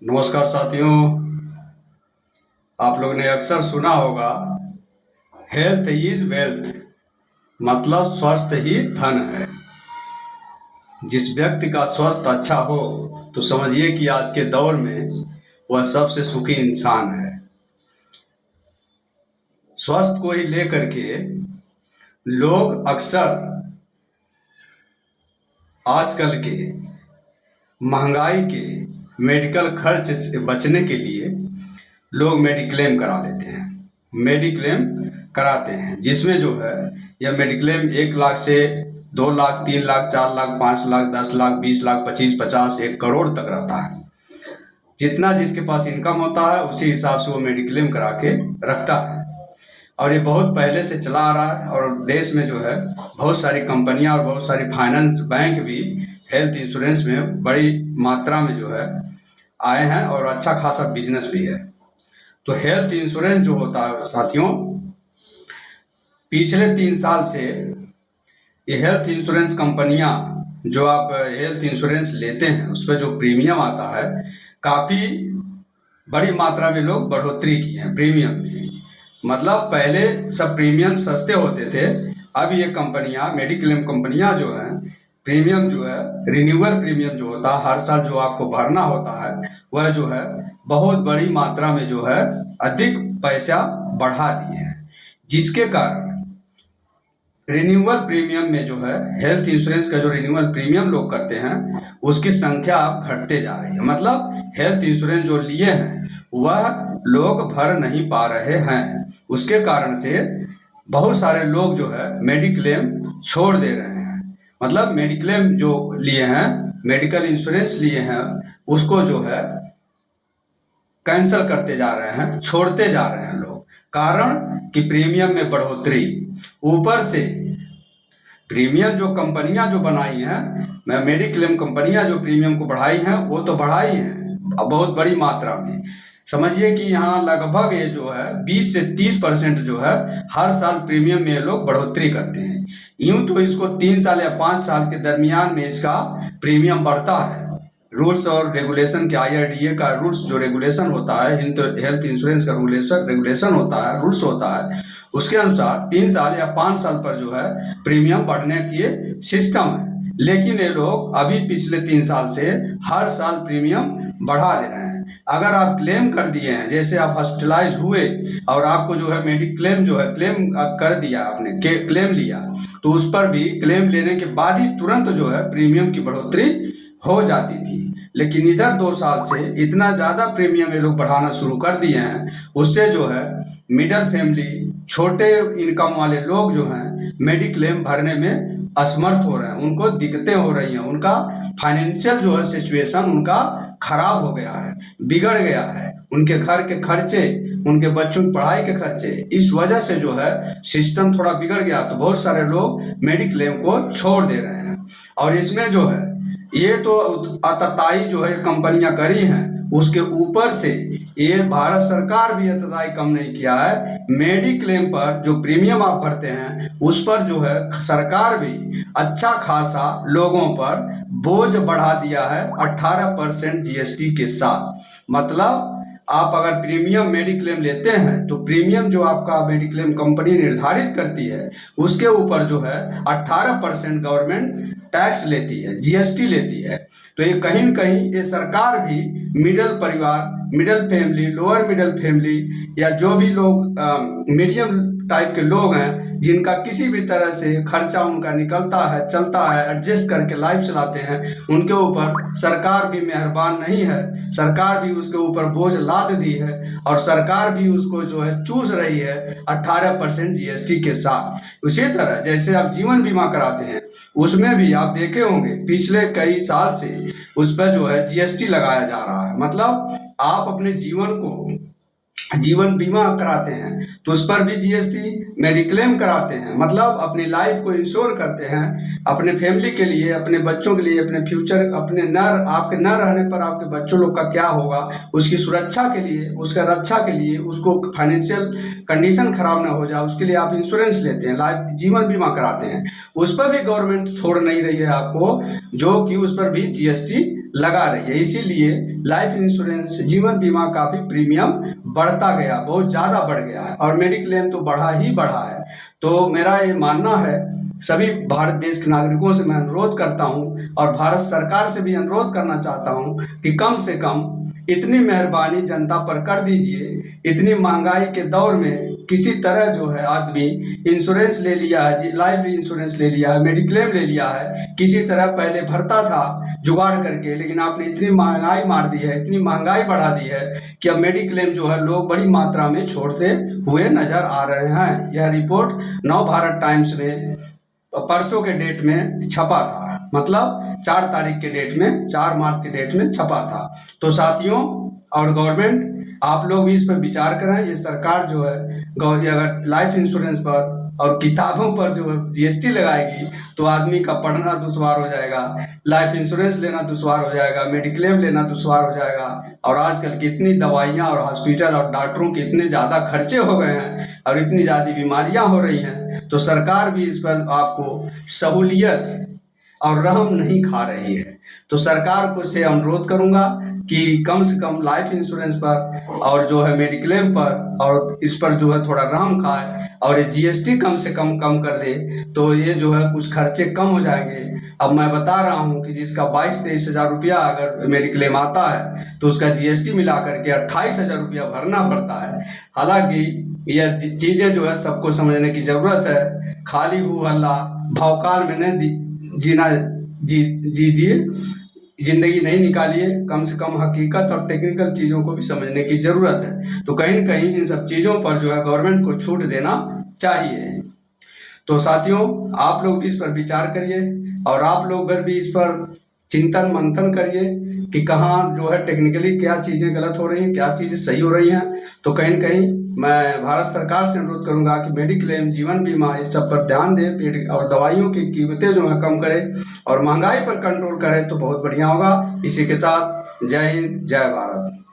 नमस्कार साथियों। आप लोग ने अक्सर सुना होगा, हेल्थ इज वेल्थ, मतलब स्वास्थ्य ही धन है। जिस व्यक्ति का स्वास्थ्य अच्छा हो तो समझिए कि आज के दौर में वह सबसे सुखी इंसान है। स्वास्थ्य को ही लेकर के लोग अक्सर आजकल के महंगाई के मेडिकल खर्च से बचने के लिए लोग मेडिक्लेम करा लेते हैं, मेडिक्लेम कराते हैं, जिसमें जो है यह मेडिक्लेम 1 लाख से 2 लाख, 3 लाख, 4 लाख, 5 लाख, 10 लाख, 20 लाख, 25, 50, 1 करोड़ तक रहता है। जितना जिसके पास इनकम होता है उसी हिसाब से वो मेडिक्लेम करा के रखता है। और ये बहुत पहले से चला आ रहा है और देश में जो है बहुत सारी कंपनियां और बहुत सारी फाइनेंस बैंक भी हेल्थ इंश्योरेंस में बड़ी मात्रा में जो है आए हैं और अच्छा खासा बिजनेस भी है। तो हेल्थ इंश्योरेंस जो होता है साथियों, पिछले 3 साल से ये हेल्थ इंश्योरेंस कंपनियां, जो आप हेल्थ इंश्योरेंस लेते हैं उस पर जो प्रीमियम आता है, काफ़ी बड़ी मात्रा में लोग बढ़ोतरी की है प्रीमियम में। मतलब पहले सब प्रीमियम सस्ते होते थे, अब ये कंपनियां, मेडिक्लेम कंपनियां जो हैं, प्रीमियम जो है, रिन्यूअल प्रीमियम जो होता है, हर साल जो आपको भरना होता है, वह जो है बहुत बड़ी मात्रा में जो है अधिक पैसा बढ़ा दिए हैं, जिसके कारण रिन्यूअल प्रीमियम में जो है हेल्थ इंश्योरेंस का जो रिन्यूअल प्रीमियम लोग करते हैं उसकी संख्या अब घटते जा रही है। मतलब हेल्थ इंश्योरेंस जो लिए हैं वह लोग भर नहीं पा रहे हैं। उसके कारण से बहुत सारे लोग जो है मेडिक्लेम छोड़ दे रहे हैं। मतलब मेडिक्लेम जो लिए हैं, मेडिकल इंश्योरेंस लिए हैं, उसको जो है कैंसिल करते जा रहे हैं, छोड़ते जा रहे हैं लोग। कारण कि प्रीमियम में बढ़ोतरी, ऊपर से प्रीमियम जो कंपनियां जो बनाई हैं, मेडिक्लेम कंपनियां जो प्रीमियम को बढ़ाई हैं, वो तो बढ़ाई हैं बहुत बड़ी मात्रा में। समझिए कि यहाँ लगभग ये जो है 20 से 30% जो है हर साल प्रीमियम में ये लोग बढ़ोतरी करते हैं। यूं तो इसको 3 साल या 5 साल के दरमियान में इसका प्रीमियम बढ़ता है। रूल्स और रेगुलेशन के, IRDA का रूल्स जो रेगुलेशन होता है, हेल्थ इंश्योरेंस का रेगुलेशन होता है, रूल्स होता है, उसके अनुसार 3 साल या 5 साल पर जो है प्रीमियम बढ़ने की सिस्टम है। लेकिन ये लोग अभी पिछले 3 साल से हर साल प्रीमियम बढ़ा दे रहे हैं। अगर आप क्लेम कर दिए हैं, जैसे आप हॉस्पिटलाइज हुए और आपको जो है मेडिक्लेम जो है क्लेम कर दिया, आपने क्लेम लिया, तो उस पर भी क्लेम लेने के बाद ही तुरंत जो है प्रीमियम की बढ़ोतरी हो जाती थी। लेकिन इधर 2 साल से इतना ज़्यादा प्रीमियम ये लोग बढ़ाना शुरू कर दिए हैं, उससे जो है मिडिल फैमिली, छोटे इनकम वाले लोग जो हैं मेडिक्लेम भरने में असमर्थ हो रहे हैं, उनको दिक्कतें हो रही हैं, उनका फाइनेंशियल जो है सिचुएशन उनका खराब हो गया है, बिगड़ गया है। उनके घर के खर्चे, उनके बच्चों की पढ़ाई के खर्चे, इस वजह से जो है सिस्टम थोड़ा बिगड़ गया, तो बहुत सारे लोग मेडिक्लेम को छोड़ दे रहे हैं। और इसमें जो है ये तो आतताई जो है कंपनियां करी हैं, उसके ऊपर से ये भारत सरकार भी आतताई कम नहीं किया है। मेडिक्लेम पर जो प्रीमियम आप भरते हैं उस पर जो है सरकार भी अच्छा खासा लोगों पर बोझ बढ़ा दिया है 18% GST के साथ। मतलब आप अगर प्रीमियम मेडिक्लेम लेते हैं तो प्रीमियम जो आपका मेडिक्लेम कंपनी निर्धारित करती है उसके ऊपर जो है 18% गवर्नमेंट टैक्स लेती है, GST लेती है। तो ये कहीं न कहीं ये सरकार भी मिडिल परिवार, middle family, lower middle family या जो भी लोग मीडियम टाइप के लोग हैं, जिनका किसी भी तरह से खर्चा उनका निकलता है, चलता है, एडजस्ट करके लाइफ चलाते हैं, उनके ऊपर सरकार भी मेहरबान नहीं है। सरकार भी उसके ऊपर बोझ लाद दी है और सरकार भी उसको जो है चूस रही है 18% GST के साथ। उसी तरह जैसे आप जीवन बीमा कराते हैं, उसमें भी आप देखे होंगे पिछले कई साल से उस पर जो है GST लगाया जा रहा है। मतलब आप अपने जीवन बीमा कराते हैं तो उस पर भी GST, मेडिक्लेम कराते हैं, मतलब अपनी लाइफ को इंश्योर करते हैं अपने फैमिली के लिए, अपने बच्चों के लिए, अपने फ्यूचर, अपने आपके न रहने पर आपके बच्चों लोग का क्या होगा, उसकी सुरक्षा के लिए, उसका रक्षा के लिए, उसको फाइनेंशियल कंडीशन खराब ना हो जाए, उसके लिए आप इंश्योरेंस लेते हैं, लाइफ जीवन बीमा कराते हैं। उस पर भी गवर्नमेंट छोड़ नहीं रही है आपको, जो कि उस पर भी GST लगा रही है। इसीलिए लाइफ इंश्योरेंस जीवन बीमा का भी प्रीमियम बढ़ता गया, बहुत ज़्यादा बढ़ गया है, और मेडिक्लेम तो बढ़ा ही बढ़ा है। तो मेरा ये मानना है, सभी भारत देश के नागरिकों से मैं अनुरोध करता हूँ और भारत सरकार से भी अनुरोध करना चाहता हूँ कि कम से कम इतनी मेहरबानी जनता पर कर दीजिए। इतनी महंगाई के दौर में किसी तरह जो है आदमी इंश्योरेंस ले लिया है, लाइफ इंश्योरेंस ले लिया है, मेडिक्लेम ले लिया है, किसी तरह पहले भरता था जुगाड़ करके, लेकिन आपने इतनी महंगाई मार दी है, इतनी महंगाई बढ़ा दी है कि अब मेडिक्लेम जो है लोग बड़ी मात्रा में छोड़ते हुए नजर आ रहे हैं। यह रिपोर्ट नव भारत टाइम्स में परसों के डेट में छपा था, मतलब 4 तारीख के डेट में, 4 मार्च के डेट में छपा था। तो साथियों और गवर्नमेंट, आप लोग भी इस पर विचार करें। ये सरकार जो है अगर लाइफ इंश्योरेंस पर और किताबों पर जो है जीएसटी लगाएगी तो आदमी का पढ़ना दुश्वार हो जाएगा, लाइफ इंश्योरेंस लेना दुश्वार हो जाएगा, मेडिक्लेम लेना दुश्वार हो जाएगा। और आजकल कितनी दवाइयाँ और हॉस्पिटल और डॉक्टरों के इतने ज़्यादा खर्चे हो गए हैं और इतनी ज़्यादा बीमारियाँ हो रही हैं, तो सरकार भी इस पर आपको सहूलियत और रहम नहीं खा रही है। तो सरकार को से अनुरोध करूंगा कि कम से कम लाइफ इंश्योरेंस पर और जो है मेडिक्लेम पर और इस पर जो है थोड़ा रहम खाए और ये जीएसटी कम से कम कर दे, तो ये जो है कुछ खर्चे कम हो जाएंगे। अब मैं बता रहा हूँ कि जिसका 22-23 हज़ार रुपया अगर मेडिक्लेम आता है तो उसका जीएसटी मिला करके 28 हज़ार रुपया भरना पड़ता है। हालांकि यह चीज़ें जो है सबको समझने की ज़रूरत है। खाली हु हल्ला भौकाल में नहीं जीना जीजिए, जिंदगी नहीं निकालिए। कम से कम हकीकत और टेक्निकल चीज़ों को भी समझने की ज़रूरत है। तो कहीं न कहीं इन सब चीज़ों पर जो है गवर्नमेंट को छूट देना चाहिए। तो साथियों, आप लोग भी इस पर विचार करिए और आप लोग भी इस पर चिंतन मंथन करिए कि कहाँ जो है टेक्निकली क्या चीज़ें गलत हो रही हैं, क्या चीज़ें सही हो रही हैं। तो कहीं न कहीं मैं भारत सरकार से अनुरोध करूंगा कि मेडिक्लेम, जीवन बीमा, इस सब पर ध्यान दें और दवाइयों की कीमतें जो है कम करें और महंगाई पर कंट्रोल करें तो बहुत बढ़िया होगा। इसी के साथ जय हिंद, जय भारत।